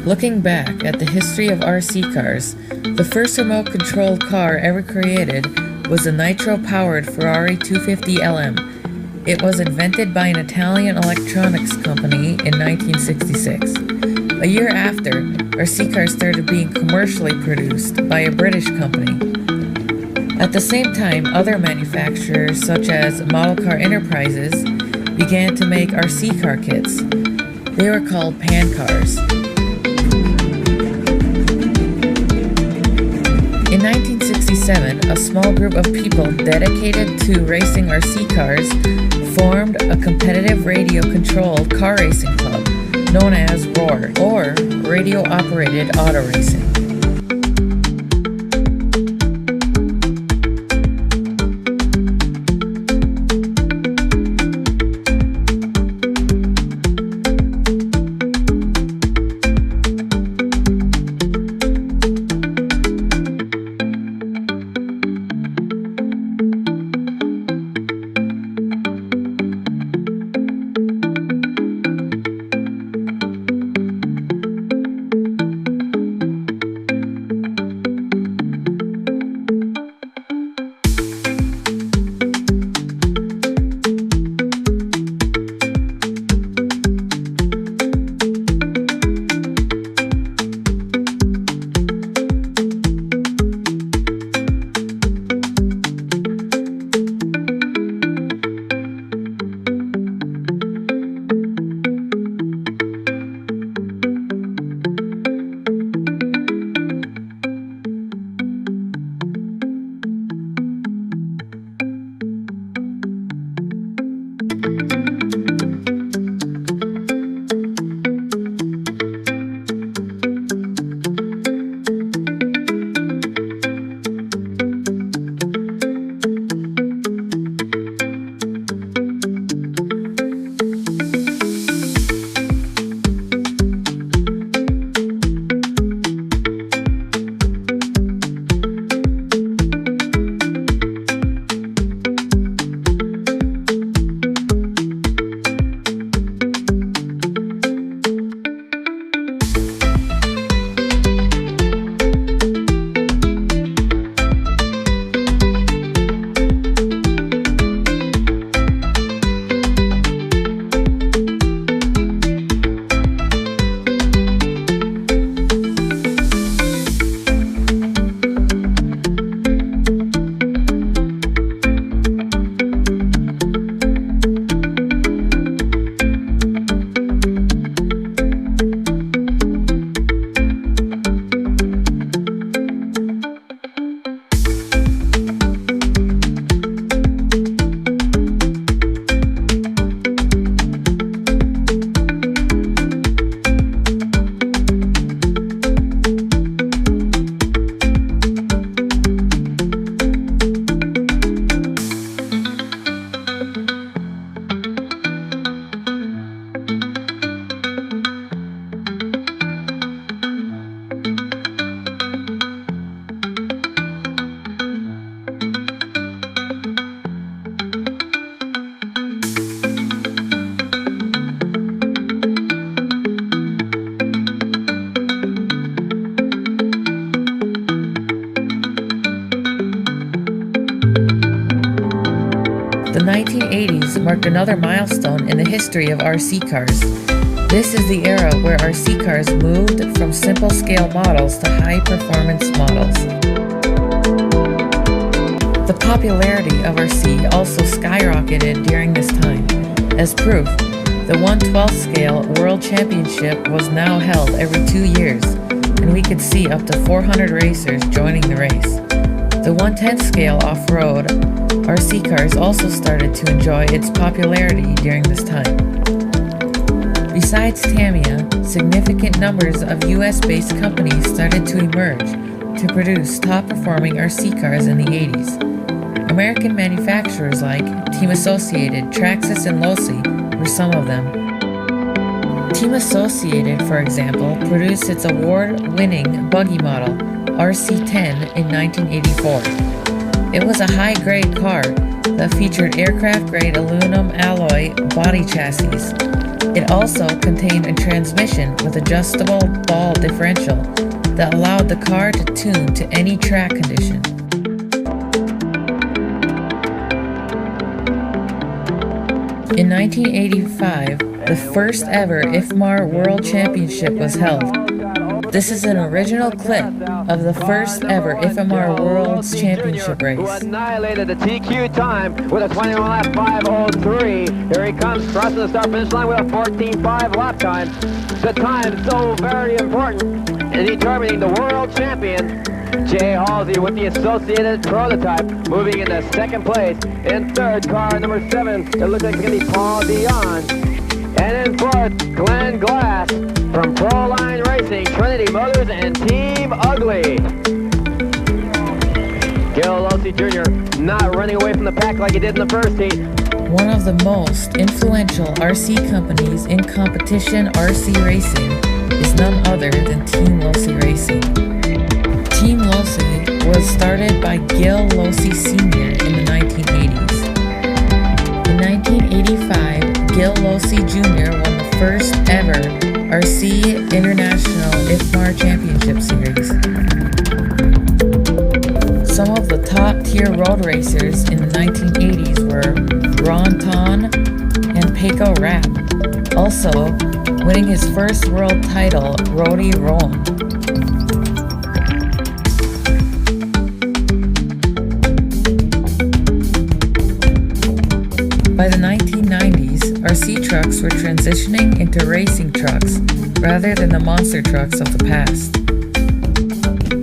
Looking back at the history of RC cars, the first remote-controlled car ever created was the nitro-powered Ferrari 250 LM. It was invented by an Italian electronics company in 1966. A year after, RC cars started being commercially produced by a British company. At the same time, other manufacturers such as Model Car Enterprises began to make RC car kits. They were called pan cars. In 1967, a small group of people dedicated to racing RC cars formed a competitive radio-controlled car racing club known as ROAR, or Radio-Operated Auto Racing. The 1980s marked another milestone in the history of RC cars. This is the era where RC cars moved from simple scale models to high-performance models. The popularity of RC also skyrocketed during this time. As proof, the 1/12 scale World Championship was now held every 2 years, and we could see up to 400 racers joining the race. The 1/10 scale off-road RC cars also started to enjoy its popularity during this time. Besides Tamiya, significant numbers of US-based companies started to emerge to produce top-performing RC cars in the 80s. American manufacturers like Team Associated, Traxxas, and Losi were some of them. Team Associated, for example, produced its award-winning buggy model, RC10, in 1984. It was a high-grade car that featured aircraft-grade aluminum alloy body chassis, It also contained a transmission with adjustable ball differential that allowed the car to tune to any track condition. In 1985, the first ever IFMAR World Championship was held. This is an original clip of the first ever IFMAR World Championship race. Annihilated the TQ time with a 21 lap 5:03. Here he comes, crossing the start finish line with a 14.5 lap time. The time so very important in determining the world champion. Jay Halsey with the associated prototype moving into second place. In third, car number 7, it looks like it's going to be Paul Dion. And in fourth, Glenn Glass from Proline Racing, Trinity Motors, and Team Ugly. Gil Losey Jr. not running away from the pack like he did in the first heat. One of the most influential RC companies in competition RC racing is none other than Team Losey Racing. Team Losey was started by Gil Losey Sr. in the 1980s. In 1985, Gil Losey Jr. won the first ever RC International IFMAR Championship Series. Some of the top-tier road racers in the 1980s were Ron Ton and Peko Rapp, also winning his first world title, Rody Rowan. By the 1990s, RC trucks were transitioning into racing trucks rather than the monster trucks of the past.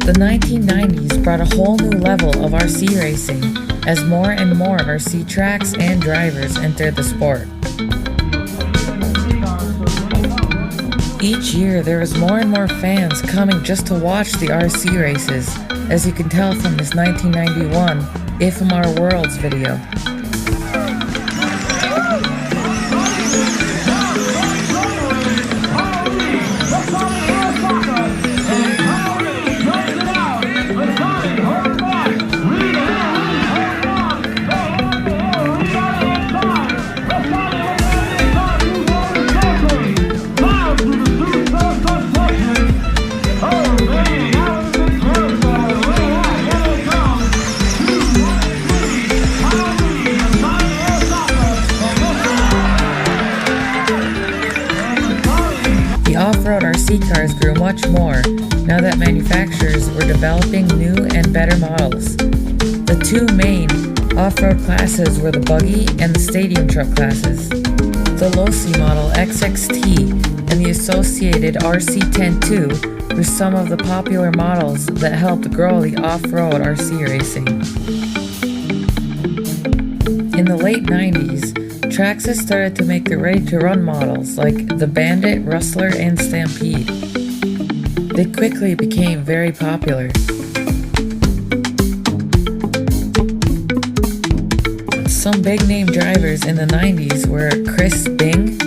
The 1990s brought a whole new level of RC racing as more and more RC tracks and drivers entered the sport. Each year there was more and more fans coming just to watch the RC races, as you can tell from this 1991 IFMAR Worlds video. Off-road RC cars grew much more now that manufacturers were developing new and better models. The two main off-road classes were the buggy and the stadium truck classes. The Losey model XXT and the associated RC102 were some of the popular models that helped grow the off-road RC racing. In the late 90s, Traxxas started to make the ready-to-run models like the Bandit, Rustler, and Stampede. They quickly became very popular. Some big-name drivers in the 90s were Chris Bing,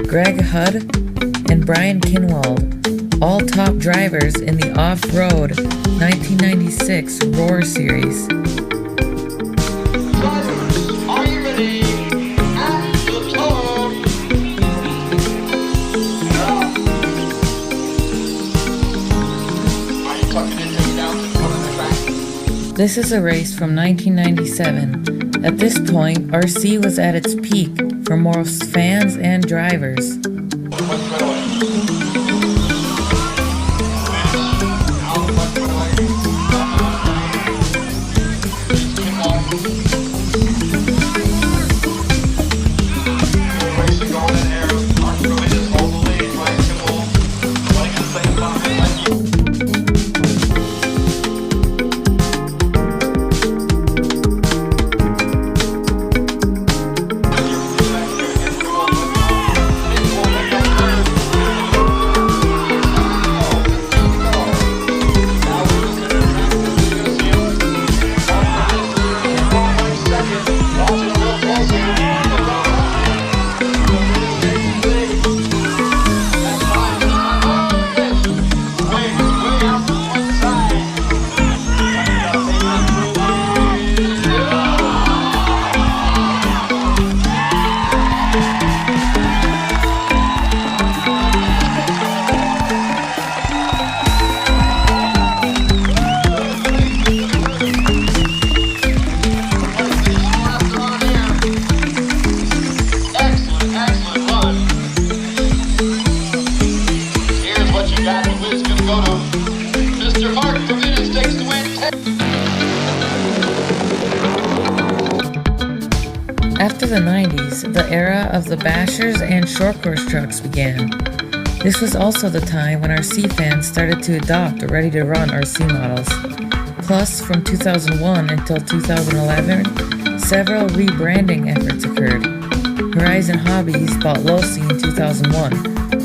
Greg Hudd, and Brian Kinwald, all top drivers in the off-road 1996 Roar Series. This is a race from 1997. At this point, RC was at its peak for most fans and drivers. the era of the bashers and short course trucks began. This was also the time when RC fans started to adopt ready-to-run RC models. Plus, from 2001 until 2011, several rebranding efforts occurred. Horizon Hobbies bought Losi in 2001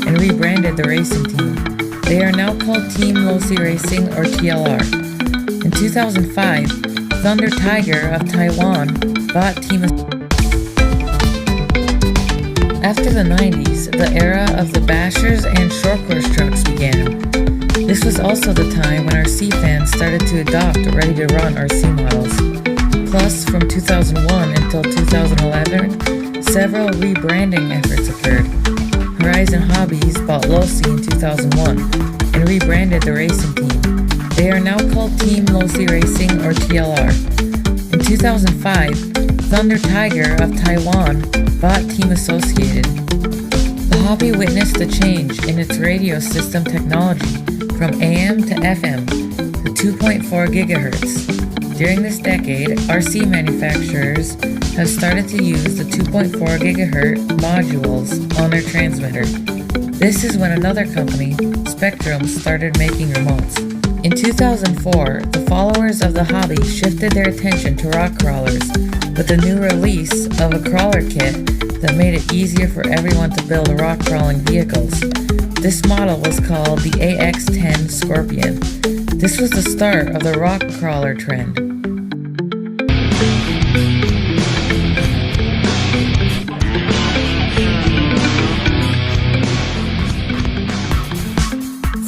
and rebranded the racing team. They are now called Team Losi Racing or TLR. In 2005, Thunder Tiger of Taiwan bought Team. After the 90s, the era of the bashers and short course trucks began. This was also the time when RC fans started to adopt ready-to-run RC models. Plus, from 2001 until 2011, several rebranding efforts occurred. Horizon Hobbies bought Losi in 2001 and rebranded the racing team. They are now called Team Losi Racing or TLR. In 2005, Thunder Tiger of Taiwan bought Team Associated. The hobby witnessed a change in its radio system technology from AM to FM to 2.4 gigahertz. During this decade, RC manufacturers have started to use the 2.4 gigahertz modules on their transmitter. This is when another company, Spectrum, started making remotes. In 2004, the followers of the hobby shifted their attention to rock crawlers with the new release of a crawler kit that made it easier for everyone to build rock crawling vehicles. This model was called the AX-10 Scorpion. This was the start of the rock crawler trend.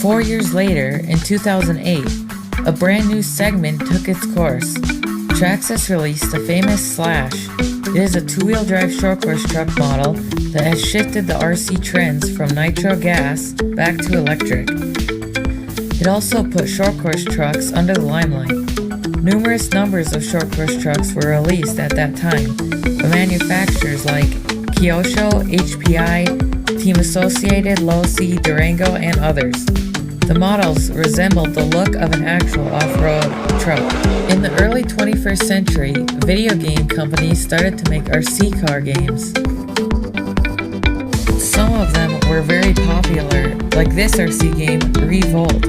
Four years later, in 2008, a brand new segment took its course. Traxxas released the famous Slash. It is a two-wheel drive short course truck model that has shifted the RC trends from nitro gas back to electric. It also put short course trucks under the limelight. Numerous numbers of short course trucks were released at that time by manufacturers like Kyosho, HPI, Team Associated, Losi, Durango, and others. The models resembled the look of an actual off-road truck. In the early 21st century, video game companies started to make RC car games. Some of them were very popular, like this RC game, Revolt.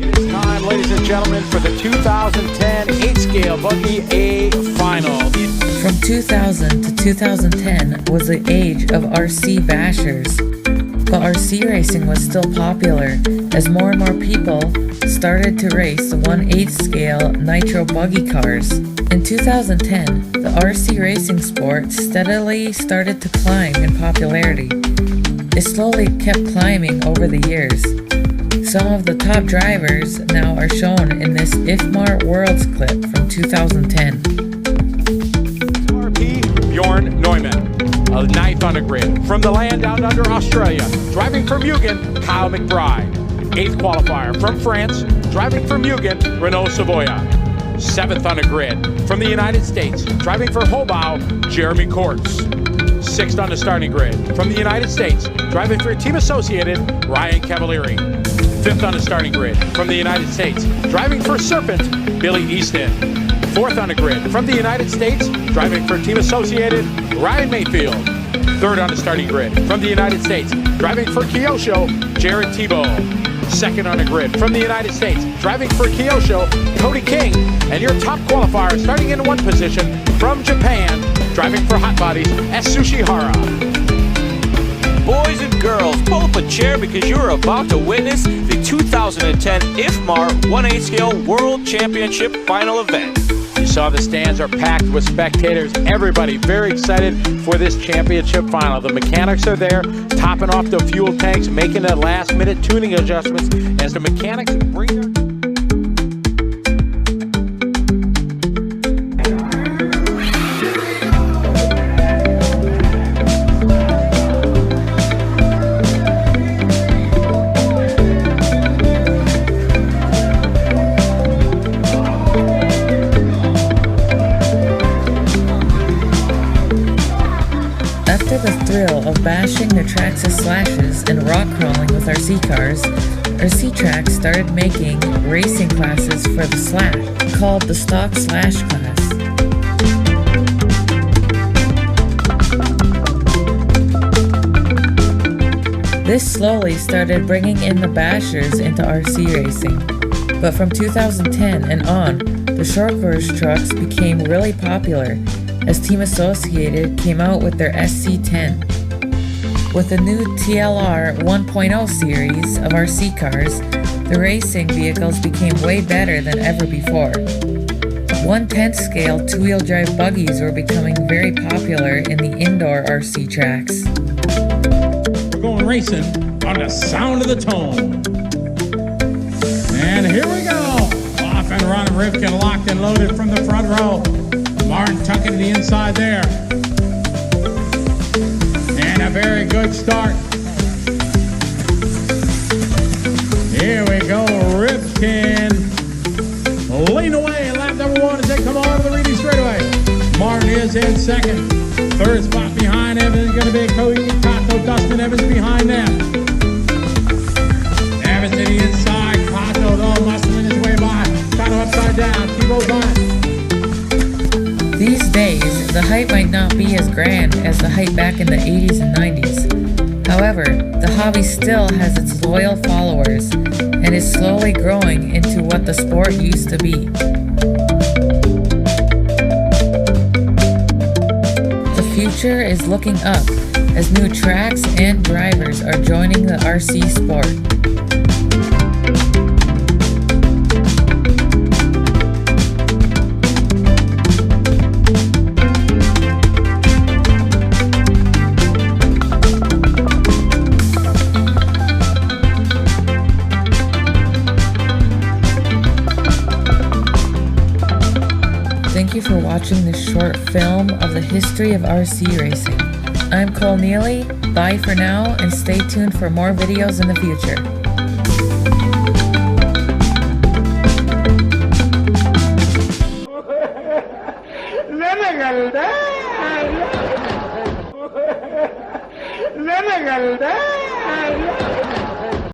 It is time, ladies and gentlemen, for the 2010 8-scale Buggy A Final. From 2000 to 2010 was the age of RC bashers, but RC racing was still popular as more and more people started to race the 1/8 scale nitro buggy cars. In 2010, the RC racing sport steadily started to climb in popularity. It slowly kept climbing over the years. Some of the top drivers now are shown in this IFMAR Worlds clip from 2010. Bjorn Neumann, a 9th on the grid. From the land down under Australia, driving for Mugen, Kyle McBride. 8th qualifier from France, driving for Mugen, Renault Savoia. 7th on the grid. From the United States, driving for Hobau, Jeremy Kortz. 6th on the starting grid. From the United States, driving for Team Associated, Ryan Cavalieri. 5th on the starting grid. From the United States, driving for Serpent, Billy Easton. 4th on the grid. From the United States, driving for Team Associated, Ryan Mayfield. 3rd on the starting grid. From the United States, driving for Kyosho, Jared Tebow. 2nd on the grid. From the United States, driving for Kyosho, Cody King. And your top qualifier, starting in 1 position, from Japan, driving for Hot Bodies, Atsushi Hara. Boys and girls, pull up a chair because you're about to witness the 2010 IFMAR 1/8 scale World Championship Final event. You saw the stands are packed with spectators. Everybody very excited for this championship final. The mechanics are there, topping off the fuel tanks, making the last-minute tuning adjustments as the mechanics bring their... After the thrill of bashing the Traxxas Slashes and rock crawling with RC cars, RC Tracks started making racing classes for the Slash, called the Stock Slash class. This slowly started bringing in the bashers into RC racing, but from 2010 and on, the short course trucks became really popular as Team Associated came out with their SC10. With the new TLR 1.0 series of RC cars, the racing vehicles became way better than ever before. 1/10 scale two-wheel drive buggies were becoming very popular in the indoor RC tracks. We're going racing on the sound of the tone. And here we go. Off and running, Rivkin locked and loaded from the front row. Martin tucking to the inside there. And a very good start. Here we go, Rivkin. Lean away, lap number one as they come on to the Reedy straightaway. Martin is in second. Third spot behind Evans is going to be Cody Cotto, Dustin Evans behind them. Evans to the inside. Cotto, though, muscling his way by. Cotto upside down. T-Bow's on it. These days, the hype might not be as grand as the hype back in the 80s and 90s. However, the hobby still has its loyal followers and is slowly growing into what the sport used to be. The future is looking up as new tracks and drivers are joining the RC sport. Thank you for watching this short film of the history of RC racing. I'm Cole Neely, bye for now, and stay tuned for more videos in the future. لا